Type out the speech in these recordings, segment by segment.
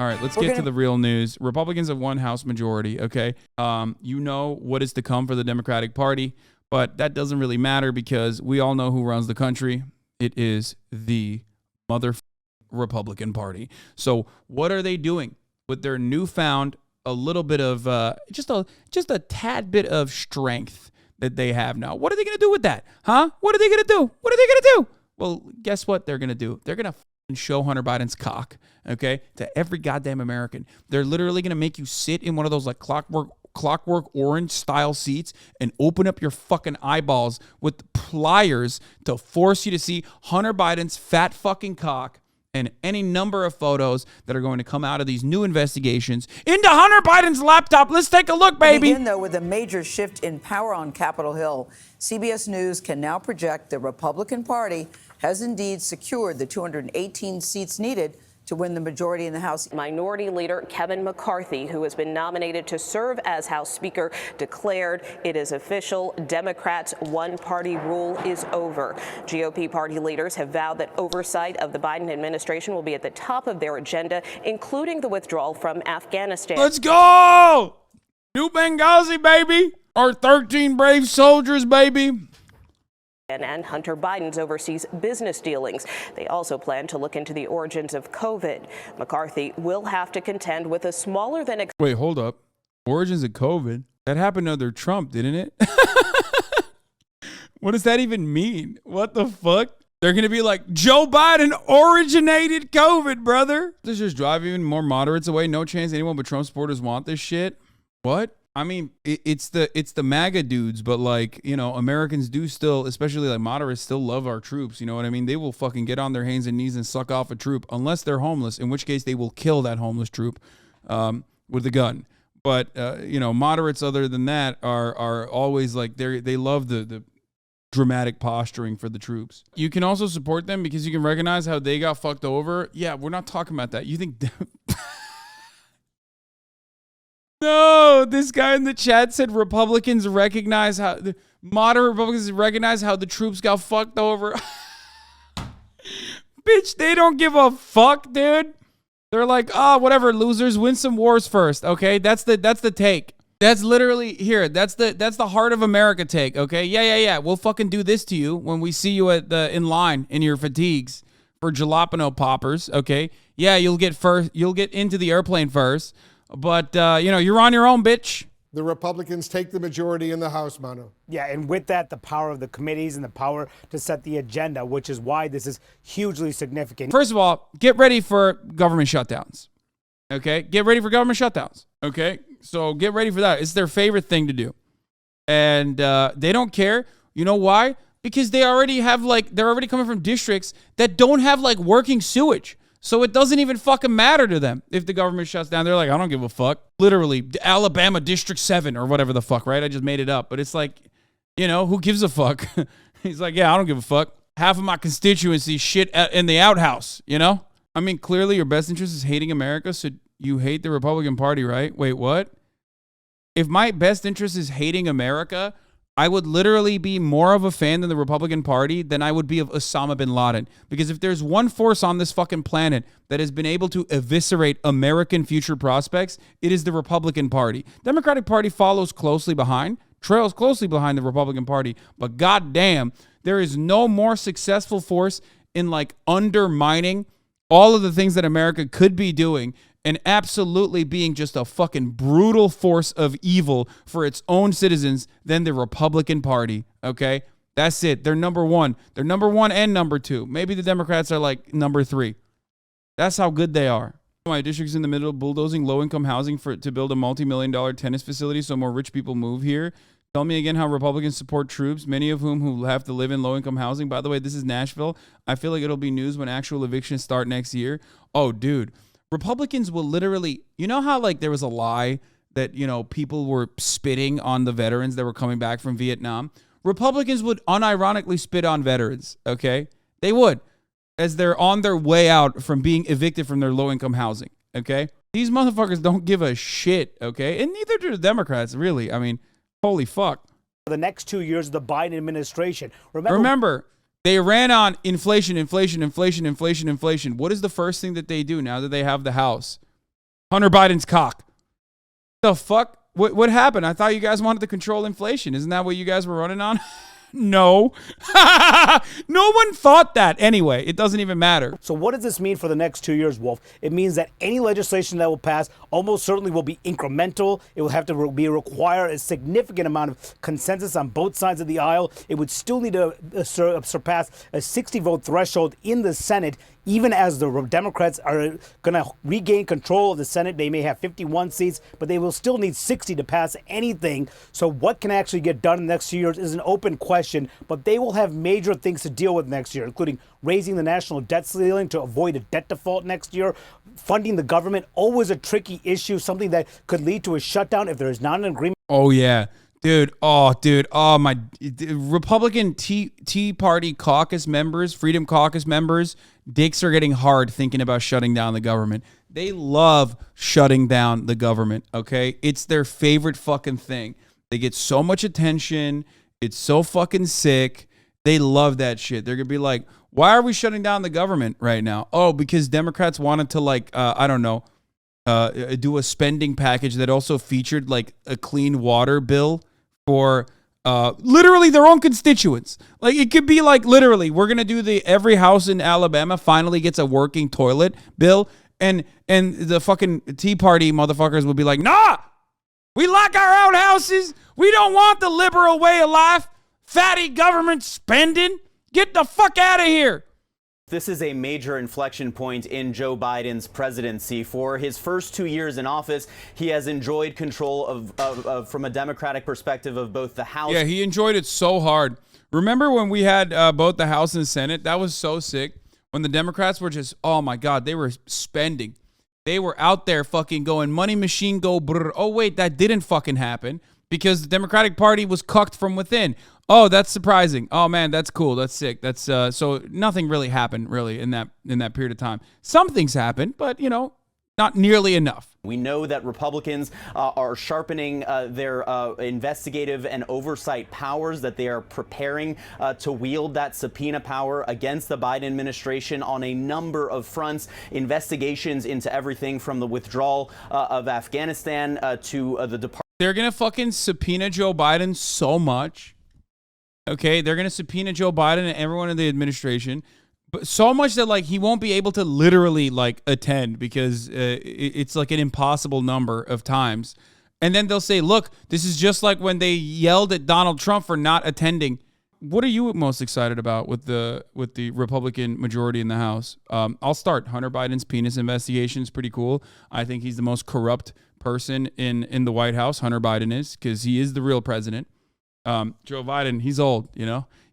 All right, let's get to the real news. Republicans have won House majority, okay? You know what is to come for the Democratic Party, but that doesn't really matter because we all know who runs the country. It is the Republican Party. So what are they doing with their newfound a little bit of just a tad bit of strength that they have now? What are they going to do with that? Huh? What are they going to do? What are they going to do? Well, guess what they're going to do? They're going to show Hunter Biden's cock, okay, to every goddamn American. They're literally going to make you sit in one of those like clockwork orange style seats and open up your fucking eyeballs with pliers to force you to see Hunter Biden's fat fucking cock and any number of photos that are going to come out of these new investigations into Hunter Biden's laptop. Let's take a look, baby. Begin, though, with a major shift in power on Capitol Hill. CBS News can now project the Republican Party has indeed secured the 218 seats needed to win the majority in the House. Minority Leader Kevin McCarthy, who has been nominated to serve as House Speaker, declared it is official. Democrats' one-party rule is over. GOP party leaders have vowed that oversight of the Biden administration will be at the top of their agenda, including the withdrawal from Afghanistan. Let's go! New Benghazi, baby! Our 13 brave soldiers, baby! And Hunter Biden's overseas business dealings. They also plan to look into the origins of COVID. McCarthy will have to contend with a smaller than... Wait, hold up. Origins of COVID? That happened under Trump, didn't it? What does that even mean? What the fuck? They're going to be like, Joe Biden originated COVID, brother. This just drive even more moderates away. No chance anyone but Trump supporters want this shit. What? I mean, it's the MAGA dudes, but like, you know, Americans do still, especially like moderates, still love our troops. You know what I mean? They will fucking get on their hands and knees and suck off a troop unless they're homeless, in which case they will kill that homeless troop with a gun. But, you know, moderates other than that are always like, they love the dramatic posturing for the troops. You can also support them because you can recognize how they got fucked over. Yeah, we're not talking about that. You think... No, this guy in the chat said Republicans recognize how the moderate Republicans recognize how the troops got fucked over. Bitch, they don't give a fuck, dude. They're like, whatever, losers, win some wars first. Okay, that's the take. That's literally here. That's the heart of America take. Okay, yeah. We'll fucking do this to you when we see you in line in your fatigues for jalapeno poppers. Okay, yeah, you'll get into the airplane first. But, you know, you're on your own, bitch. The Republicans take the majority in the House, Manu. Yeah, and with that, the power of the committees and the power to set the agenda, which is why this is hugely significant. First of all, get ready for government shutdowns. Okay? Get ready for government shutdowns. Okay? So get ready for that. It's their favorite thing to do. And they don't care. You know why? Because they're already coming from districts that don't have, like, working sewage. So it doesn't even fucking matter to them if the government shuts down. They're like, I don't give a fuck. Literally, Alabama District 7 or whatever the fuck, right? I just made it up. But it's like, you know, who gives a fuck? He's like, yeah, I don't give a fuck. Half of my constituency shit in the outhouse, you know? I mean, clearly your best interest is hating America, so you hate the Republican Party, right? Wait, what? If my best interest is hating America, I would literally be more of a fan than the Republican Party than I would be of Osama bin Laden. Because if there's one force on this fucking planet that has been able to eviscerate American future prospects, it is the Republican Party. Democratic Party trails closely behind the Republican Party. But goddamn, there is no more successful force in like undermining all of the things that America could be doing and absolutely being just a fucking brutal force of evil for its own citizens than the Republican Party, okay? That's it. They're number one. They're number one and number two. Maybe the Democrats are like number three. That's how good they are. My district's in the middle of bulldozing low-income housing to build a multi-million-dollar tennis facility so more rich people move here. Tell me again how Republicans support troops, many of whom who have to live in low-income housing. By the way, this is Nashville. I feel like it'll be news when actual evictions start next year. Oh, dude. Republicans will literally, you know how like there was a lie that, you know, people were spitting on the veterans that were coming back from Vietnam? Republicans would unironically spit on veterans, okay? They would, as they're on their way out from being evicted from their low-income housing, okay? These motherfuckers don't give a shit, okay? And neither do the Democrats, really. I mean, holy fuck. For the next 2 years of the Biden administration. Remember, they ran on inflation. What is the first thing that they do now that they have the House? Hunter Biden's cock. The fuck? What happened? I thought you guys wanted to control inflation. Isn't that what you guys were running on? No. No one thought that. Anyway, it doesn't even matter. So what does this mean for the next 2 years, Wolf? It means that any legislation that will pass almost certainly will be incremental. It will have to require a significant amount of consensus on both sides of the aisle. It would still need to surpass a 60-vote threshold in the Senate. Even as the Democrats are going to regain control of the Senate, they may have 51 seats, but they will still need 60 to pass anything. So what can actually get done in the next few years is an open question, but they will have major things to deal with next year, including raising the national debt ceiling to avoid a debt default next year, funding the government, always a tricky issue, something that could lead to a shutdown if there is not an agreement. Oh, yeah. Dude, oh my Republican Tea Party caucus members, Freedom Caucus members, dicks are getting hard thinking about shutting down the government. They love shutting down the government, okay? It's their favorite fucking thing. They get so much attention. It's so fucking sick. They love that shit. They're going to be like, why are we shutting down the government right now? Oh, because Democrats wanted to do a spending package that also featured like a clean water bill for literally their own constituents. Like it could be like literally we're gonna do the every house in Alabama finally gets a working toilet bill, and the fucking Tea Party motherfuckers will be like, nah, we like our own houses. We don't want the liberal way of life. Fatty government spending. Get the fuck out of here. This is a major inflection point in Joe Biden's presidency. For his first 2 years in office, he has enjoyed control of from a Democratic perspective, of both the House. Yeah, he enjoyed it so hard. Remember when we had both the House and Senate? That was so sick. When the Democrats were just, oh my God, they were spending. They were out there fucking going, money machine go brr. Oh, wait, that didn't fucking happen because the Democratic Party was cucked from within. Oh, that's surprising. Oh man, that's cool. That's sick. That's so nothing really happened really in that period of time. Some things happened, but not nearly enough. We know that Republicans are sharpening their investigative and oversight powers, that they are preparing to wield that subpoena power against the Biden administration on a number of fronts. Investigations into everything from the withdrawal of Afghanistan to the department. They're gonna fucking subpoena Joe Biden so much. Okay, they're going to subpoena Joe Biden and everyone in the administration, but so much that like he won't be able to literally like attend because it's like an impossible number of times. And then they'll say, look, this is just like when they yelled at Donald Trump for not attending. What are you most excited about with the Republican majority in the House? I'll start. Hunter Biden's penis investigation is pretty cool. I think he's the most corrupt person in the White House. Hunter Biden is, because he is the real president. Joe Biden, he's old,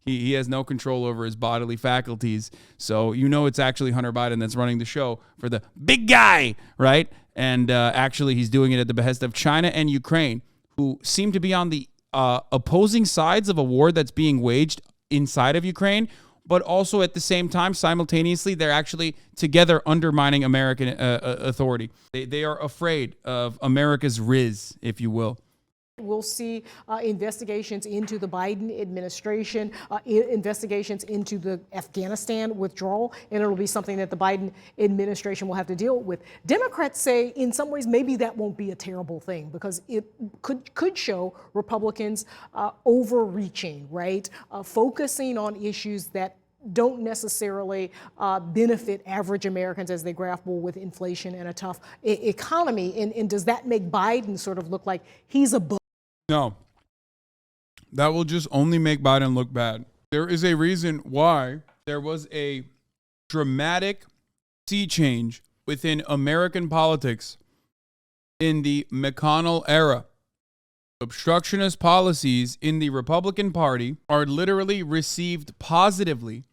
he has no control over his bodily faculties. So, it's actually Hunter Biden that's running the show for the big guy, right? And actually, he's doing it at the behest of China and Ukraine, who seem to be on the opposing sides of a war that's being waged inside of Ukraine. But also at the same time, simultaneously, they're actually together undermining American authority. They are afraid of America's riz, if you will. We'll see investigations into the Biden administration, investigations into the Afghanistan withdrawal, and it'll be something that the Biden administration will have to deal with. Democrats say in some ways maybe that won't be a terrible thing because it could show Republicans overreaching, right? Focusing on issues that don't necessarily benefit average Americans as they grapple with inflation and a tough economy. And does that make Biden sort of look like he's above? No, that will just only make Biden look bad. There is a reason why there was a dramatic sea change within American politics in the McConnell era. Obstructionist policies in the Republican Party are literally received positively,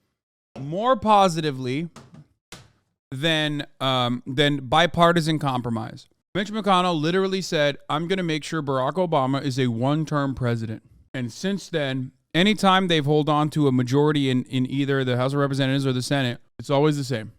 more positively than bipartisan compromise. Mitch McConnell literally said, I'm going to make sure Barack Obama is a one-term president. And since then, anytime they've held on to a majority in either the House of Representatives or the Senate, it's always the same.